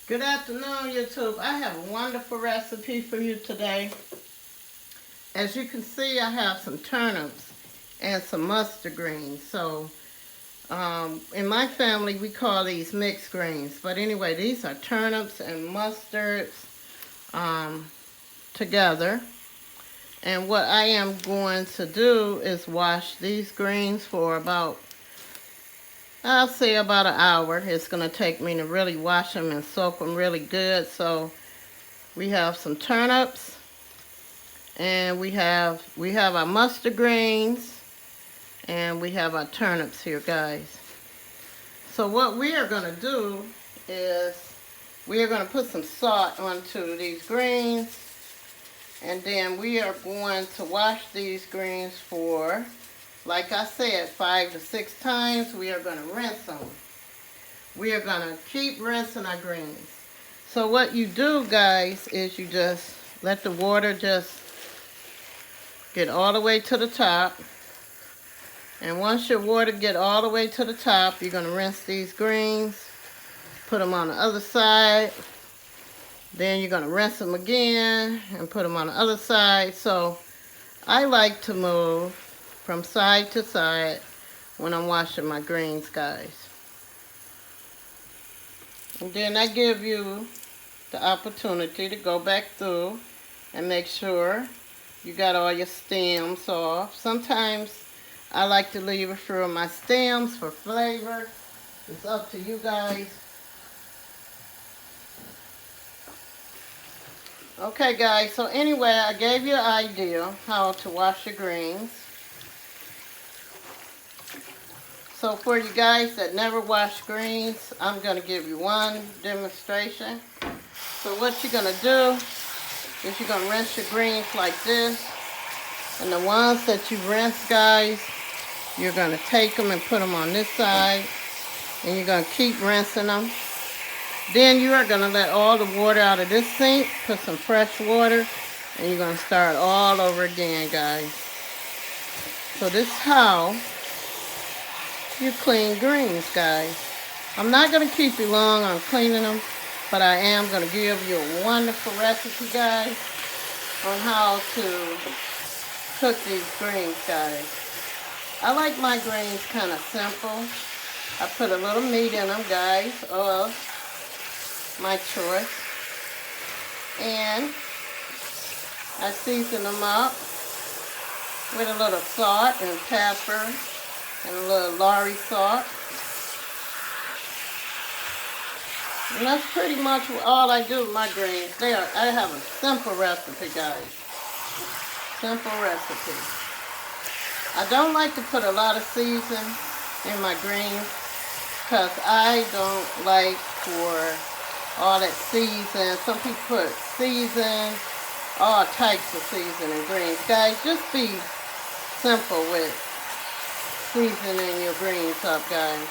Good afternoon, YouTube. I have a wonderful recipe for you today. As you can see, I have some turnips and some mustard greens. So, in my family, we call these mixed greens. But anyway, these are turnips and mustards together. And what I am going to do is wash these greens for I'll say about an hour. It's going to take me to really wash them and soak them really good. So we have some turnips, and we have our mustard greens, and we have our turnips here, guys. So what we are going to do is we are going to put some salt onto these greens, and then we are going to wash these greens for, like I said, 5 to 6 times. We are going to rinse them. We are going to keep rinsing our greens. So what you do, guys, is you just let the water just get all the way to the top. And once your water get all the way to the top, you're going to rinse these greens, put them on the other side. Then you're going to rinse them again and put them on the other side. So I like to move from side to side when I'm washing my greens, guys. And then I give you the opportunity to go back through and make sure you got all your stems off. Sometimes I like to leave a few of my stems for flavor. It's up to you guys. Okay, guys, so anyway, I gave you an idea how to wash your greens. So for you guys that never wash greens, I'm going to give you one demonstration. So what you're going to do is you're going to rinse your greens like this. And the ones that you rinse, guys, you're going to take them and put them on this side. And you're going to keep rinsing them. Then you are going to let all the water out of this sink, put some fresh water, and you're going to start all over again, guys. So this is how you clean greens, guys. I'm not going to keep you long on cleaning them, but I am going to give you a wonderful recipe, guys, on how to cook these greens, guys. I like my greens kind of simple. I put a little meat in them, guys, of my choice. And I season them up with a little salt and pepper and a little Lorry salt. And that's pretty much all I do with my greens. I have a simple recipe, guys. Simple recipe. I don't like to put a lot of season in my greens because I don't like for all that season. Some people put season, all types of season in greens. Guys, just be simple with seasoning your greens up, guys.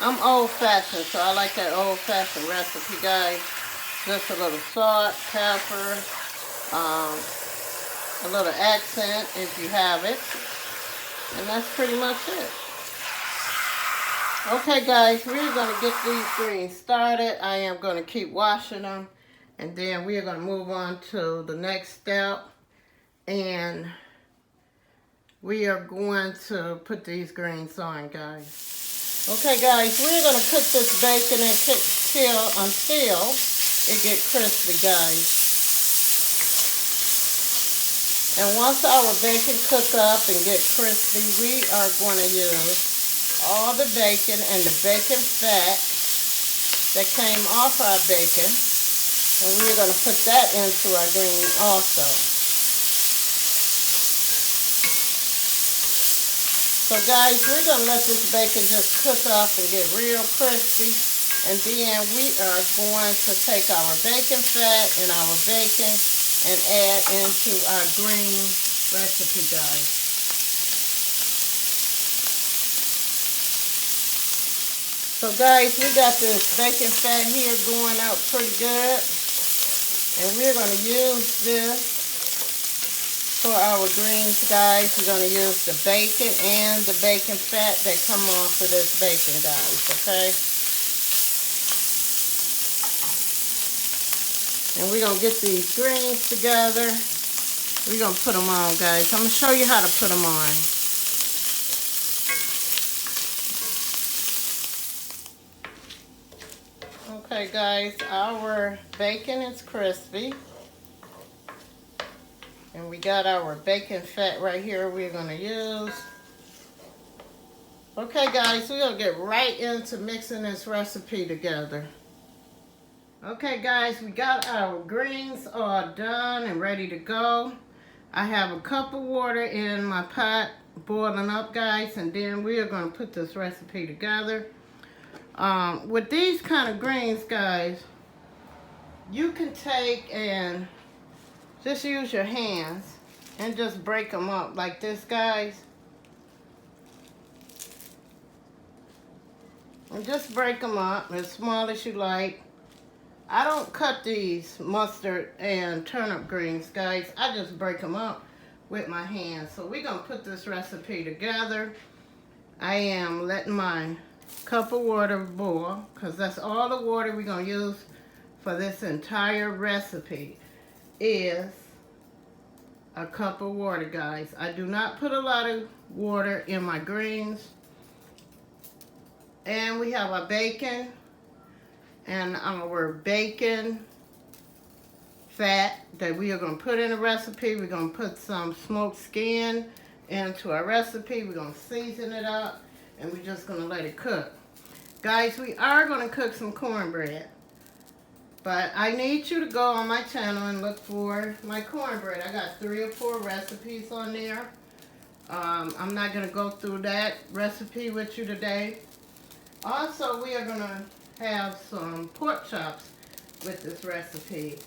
I'm old-fashioned, so I like that old-fashioned recipe, guys. Just a little salt, pepper, a little accent if you have it. And that's pretty much it. Okay, guys, we're going to get these greens started. I am going to keep washing them. And then we are going to move on to the next step. And we are going to put these greens on, guys. Okay, guys, we're going to cook this bacon until it gets crispy, guys. And once our bacon cook up and get crispy, we are going to use all the bacon and the bacon fat that came off our bacon, and we're going to put that into our green also. So guys, we're going to let this bacon just cook up and get real crispy, and then we are going to take our bacon fat and our bacon and add into our green recipe, guys. So guys, we got this bacon fat here going out pretty good. And we're going to use this for our greens, guys. We're going to use the bacon and the bacon fat that come off of this bacon, guys, okay? And we're going to get these greens together. We're going to put them on, guys. I'm going to show you how to put them on. Okay, guys, our bacon is crispy. And we got our bacon fat right here we're going to use. Okay, guys, we're going to get right into mixing this recipe together. Okay, guys, we got our greens all done and ready to go. I have a cup of water in my pot boiling up, guys, and then we are going to put this recipe together. With these kind of greens, guys, you can take and just use your hands and just break them up like this, guys. And just break them up as small as you like. I don't cut these mustard and turnip greens, guys. I just break them up with my hands. So we're going to put this recipe together. I am letting my cup of water boil because that's all the water we're going to use for this entire recipe is a cup of water, guys. I do not put a lot of water in my greens. And we have our bacon and our bacon fat that we are going to put in a recipe. We're going to put some smoked skin into our recipe. We're going to season it up and we're just going to let it cook. Guys, we are going to cook some cornbread. But I need you to go on my channel and look for my cornbread. I got 3 or 4 recipes on there. I'm not going to go through that recipe with you today. Also, we are going to have some pork chops with this recipe.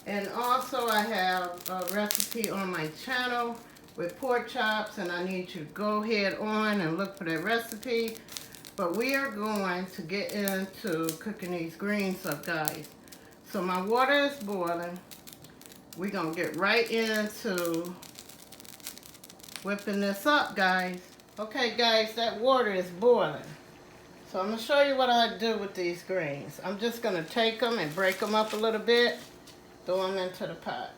And also I have a recipe on my channel with pork chops, and I need you to go ahead on and look for that recipe. But we are going to get into cooking these greens up, guys. So my water is boiling. We're going to get right into whipping this up, guys. Okay, guys, that water is boiling. So I'm going to show you what I do with these greens. I'm just going to take them and break them up a little bit. Throw them into the pot.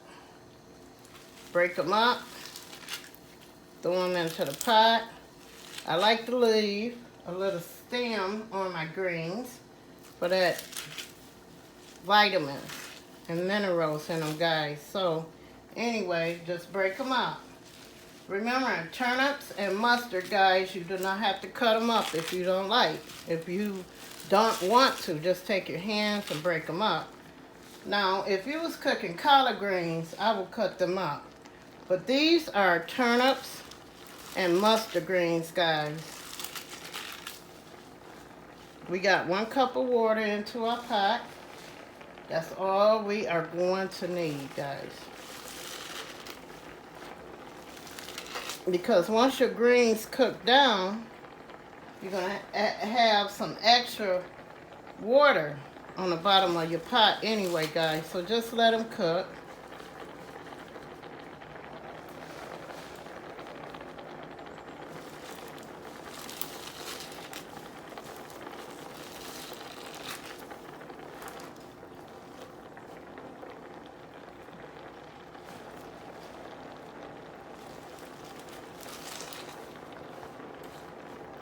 Break them up. Throw them into the pot. I like to leave a little stem on my greens for that vitamins and minerals in them, guys. So anyway, just break them up. Remember, turnips and mustard, guys, you do not have to cut them up if you don't like. If you don't want to, just take your hands and break them up. Now, if you was cooking collard greens, I would cut them up. But these are turnips and mustard greens, guys. We got 1 cup of water into our pot. That's all we are going to need, guys. Because once your greens cook down, you're going to have some extra water on the bottom of your pot anyway, guys. So just let them cook.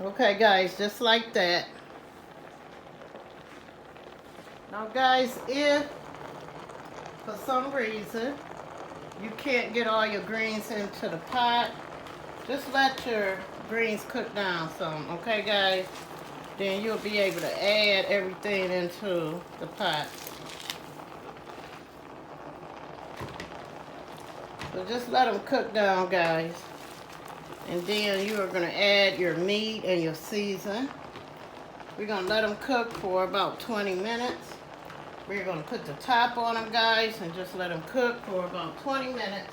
Okay, guys, just like that. Now, guys, if for some reason you can't get all your greens into the pot, just let your greens cook down some, okay, guys? Then you'll be able to add everything into the pot. So just let them cook down, guys. And then you are going to add your meat and your season. We're going to let them cook for about 20 minutes. We're going to put the top on them, guys, and just let them cook for about 20 minutes.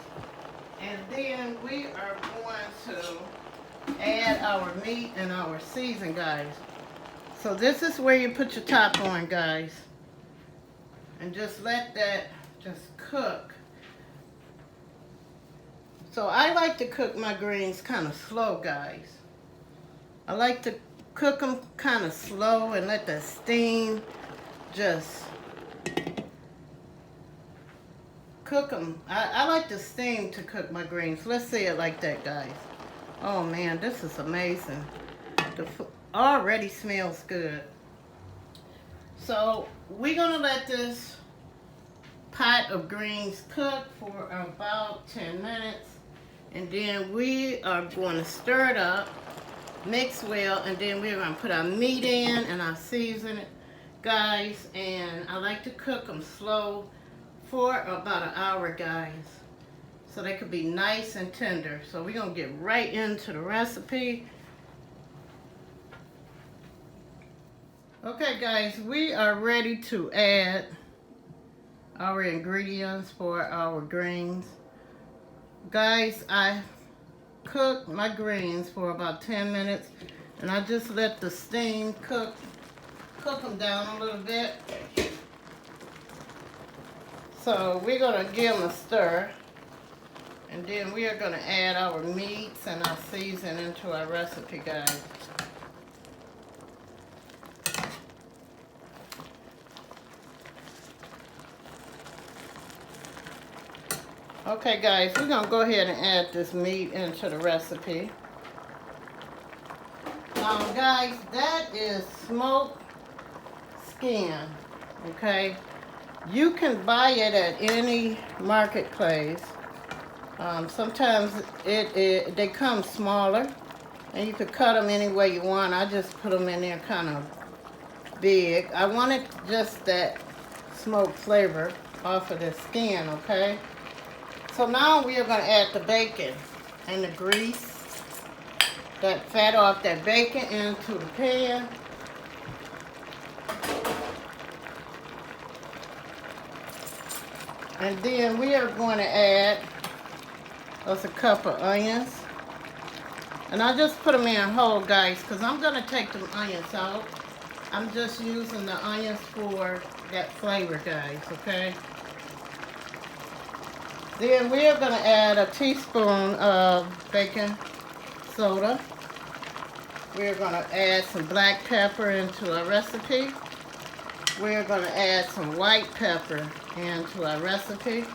And then we are going to add our meat and our season, guys. So this is where you put your top on, guys. And just let that just cook. So I like to cook my greens kind of slow, guys. I like to cook them kind of slow and let the steam just cook them. I like to steam to cook my greens. Let's see it like that, guys. Oh man, this is amazing. The food already smells good. So we're gonna let this pot of greens cook for about 10 minutes. And then we are going to stir it up, mix well, and then we're going to put our meat in and our season it, guys. And I like to cook them slow for about an hour, guys, so they could be nice and tender. So we're going to get right into the recipe. Okay, guys, we are ready to add our ingredients for our greens. Guys, I cooked my greens for about 10 minutes, and I just let the steam cook them down a little bit. So we're gonna give them a stir, and then we are gonna add our meats and our season into our recipe, guys. Okay, guys, we're gonna go ahead and add this meat into the recipe. Guys, that is smoked skin, okay? You can buy it at any marketplace. Sometimes they come smaller, and you could cut them any way you want. I just put them in there kind of big. I wanted just that smoked flavor off of the skin, okay? So now we are going to add the bacon and the grease, that fat off that bacon, into the pan. And then we are going to add us a cup of onions. And I just put them in whole, guys, because I'm going to take the onions out. I'm just using the onions for that flavor, guys, okay? Then we are going to add a teaspoon of baking soda. We're going to add some black pepper into our recipe. We're going to add some white pepper into our recipe.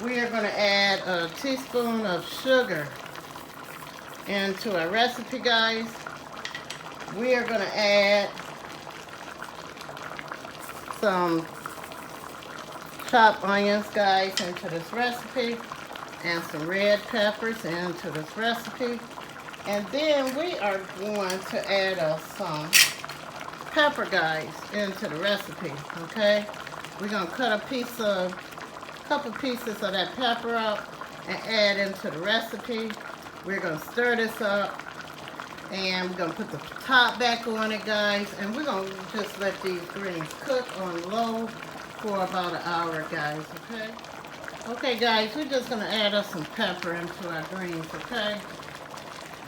We are going to add a teaspoon of sugar into our recipe, guys. We are going to add some chopped onions, guys, into this recipe, and some red peppers into this recipe. And then we are going to add some pepper, guys, into the recipe, okay? We're going to cut a couple pieces of that pepper out and add into the recipe. We're going to stir this up, and we're going to put the top back on it, guys, and we're going to just let these greens cook on low for about an hour, guys, okay? Okay, guys, we're just going to add us some pepper into our greens, okay?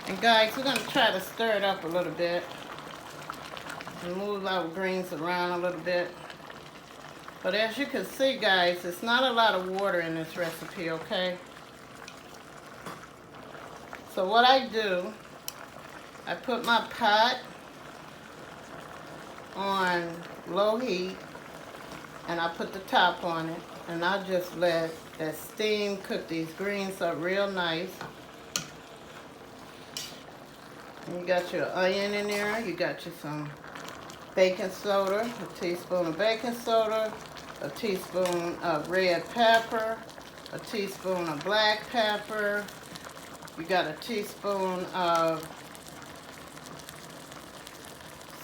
And guys, we're going to try to stir it up a little bit and move our greens around a little bit. But as you can see, guys, it's not a lot of water in this recipe, okay? So what I do, I put my pot on low heat, and I put the top on it, and I just let that steam cook these greens up real nice. And you got your onion in there, you got you some baking soda, a teaspoon of baking soda, a teaspoon of red pepper, a teaspoon of black pepper, you got a teaspoon of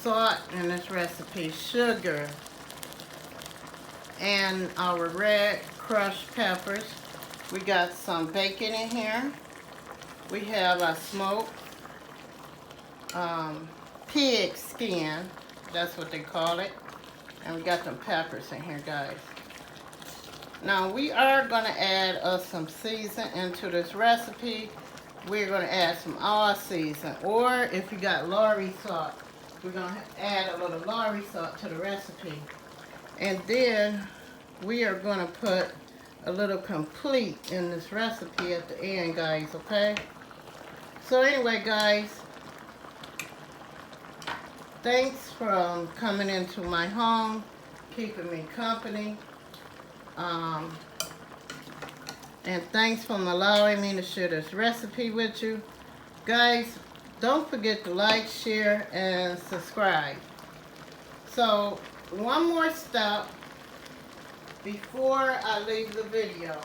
salt in this recipe, sugar, and our red crushed peppers. We got some bacon in here. We have a smoked pig skin, that's what they call it. And we got some peppers in here, guys. Now we are going to add some season into this recipe. We're going to add some all season, or if you got Lorry salt, we're going to add a little Lorry salt to the recipe. And then we are going to put a little complete in this recipe at the end, guys, okay? So anyway, guys, thanks for coming into my home, keeping me company. And thanks for allowing me to share this recipe with you. Guys, don't forget to like, share, and subscribe. So, one more step before I leave the video.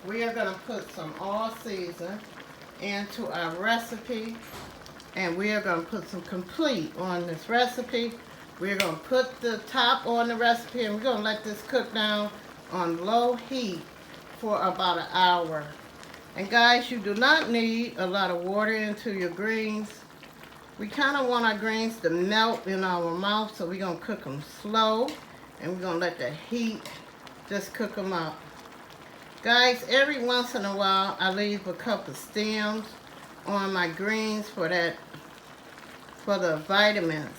We are going to put some all season into our recipe. And we are going to put some complete on this recipe. We're going to put the top on the recipe, and we're going to let this cook down on low heat for about an hour. And guys, you do not need a lot of water into your greens. We kind of want our greens to melt in our mouth, so we're going to cook them slow, and we're going to let the heat just cook them up. Guys, every once in a while, I leave a couple of stems on my greens for the vitamins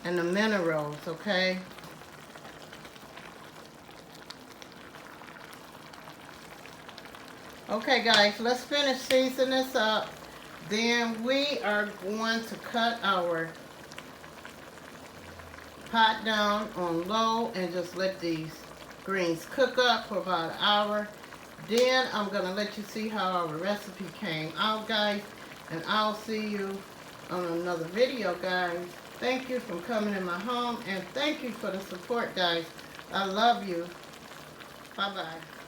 and the minerals, okay? Okay guys, let's finish seasoning this up. Then we are going to cut our pot down on low and just let these greens cook up for about an hour. Then I'm going to let you see how our recipe came out, guys. And I'll see you on another video, guys. Thank you for coming in my home. And thank you for the support, guys. I love you. Bye-bye.